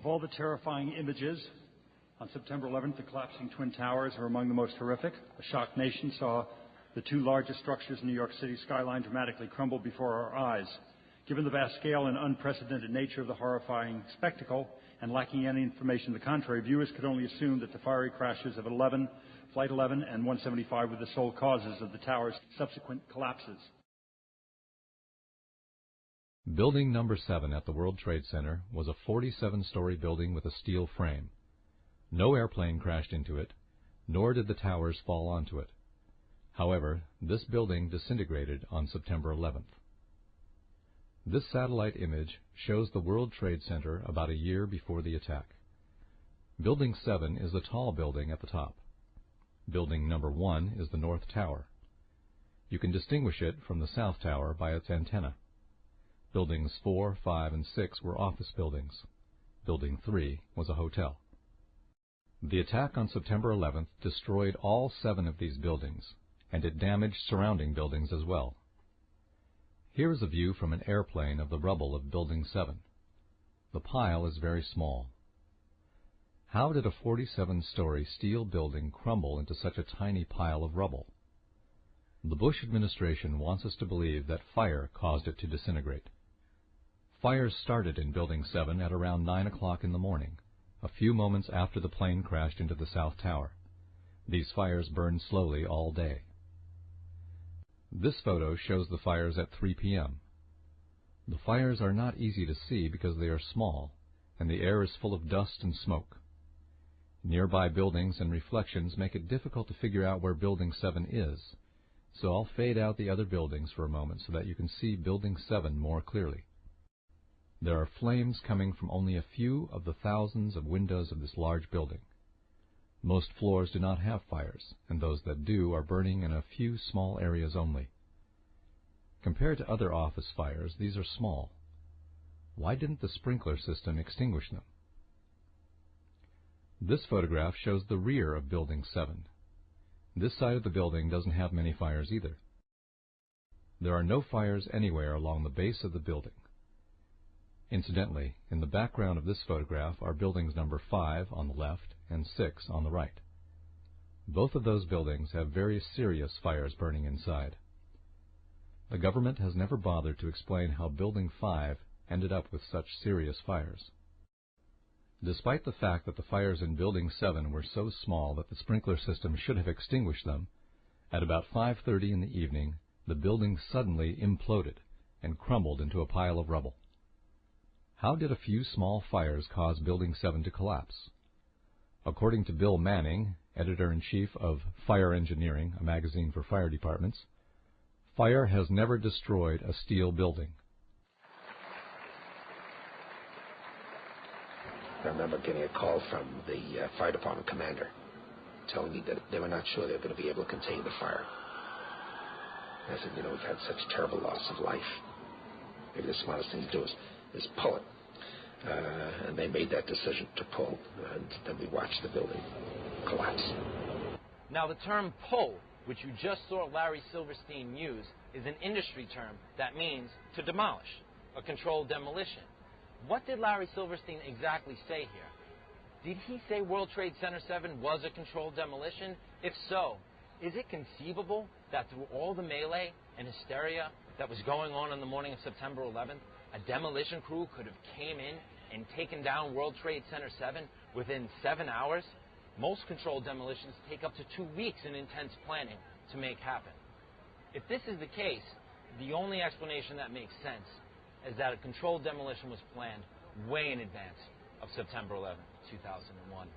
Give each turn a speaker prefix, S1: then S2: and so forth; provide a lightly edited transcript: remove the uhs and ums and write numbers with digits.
S1: Of all the terrifying images, on September 11th, the collapsing Twin Towers are among the most horrific. A shocked nation saw the two largest structures in New York City's skyline dramatically crumble before our eyes. Given the vast scale and unprecedented nature of the horrifying spectacle, and lacking any information to the contrary, viewers could only assume that the fiery crashes of Flight 11 and 175 were the sole causes of the tower's subsequent collapses.
S2: Building number 7 at the World Trade Center was a 47-story building with a steel frame. No airplane crashed into it, nor did the towers fall onto it. However, this building disintegrated on September 11th. This satellite image shows the World Trade Center about a year before the attack. Building 7 is the tall building at the top. Building number 1 is the North Tower. You can distinguish it from the South Tower by its antenna. Buildings 4, 5, and 6 were office buildings. Building 3 was a hotel. The attack on September 11th destroyed all 7 of these buildings, and it damaged surrounding buildings as well. Here is a view from an airplane of the rubble of Building 7. The pile is very small. How did a 47-story steel building crumble into such a tiny pile of rubble? The Bush administration wants us to believe that fire caused it to disintegrate. Fires started in Building 7 at around 9 o'clock in the morning, a few moments after the plane crashed into the South Tower. These fires burned slowly all day. This photo shows the fires at 3 p.m. The fires are not easy to see because they are small, and the air is full of dust and smoke. Nearby buildings and reflections make it difficult to figure out where Building 7 is, so I'll fade out the other buildings for a moment so that you can see Building 7 more clearly. There are flames coming from only a few of the thousands of windows of this large building. Most floors do not have fires, and those that do are burning in a few small areas only. Compared to other office fires, these are small. Why didn't the sprinkler system extinguish them? This photograph shows the rear of Building 7. This side of the building doesn't have many fires either. There are no fires anywhere along the base of the building. Incidentally, in the background of this photograph are buildings number 5 on the left and 6 on the right. Both of those buildings have very serious fires burning inside. The government has never bothered to explain how Building 5 ended up with such serious fires. Despite the fact that the fires in Building 7 were so small that the sprinkler system should have extinguished them, at about 5:30 in the evening, the building suddenly imploded and crumbled into a pile of rubble. How did a few small fires cause Building 7 to collapse? According to Bill Manning, editor-in-chief of Fire Engineering, a magazine for fire departments, fire has never destroyed a steel building.
S3: I remember getting a call from the fire department commander telling me that they were not sure they were going to be able to contain the fire. I said, we've had such terrible loss of life. Maybe the smartest thing to do is pull it. And they made that decision to pull, and then we watched the building collapse.
S4: Now, the term pull, which you just saw Larry Silverstein use, is an industry term that means to demolish, a controlled demolition. What did Larry Silverstein exactly say here? Did he say World Trade Center 7 was a controlled demolition? If so, is it conceivable that through all the melee and hysteria that was going on the morning of September 11th, a demolition crew could have came in and taken down World Trade Center 7 within 7 hours? Most controlled demolitions take up to 2 weeks in intense planning to make happen. If this is the case, the only explanation that makes sense is that a controlled demolition was planned way in advance of September 11th, 2001.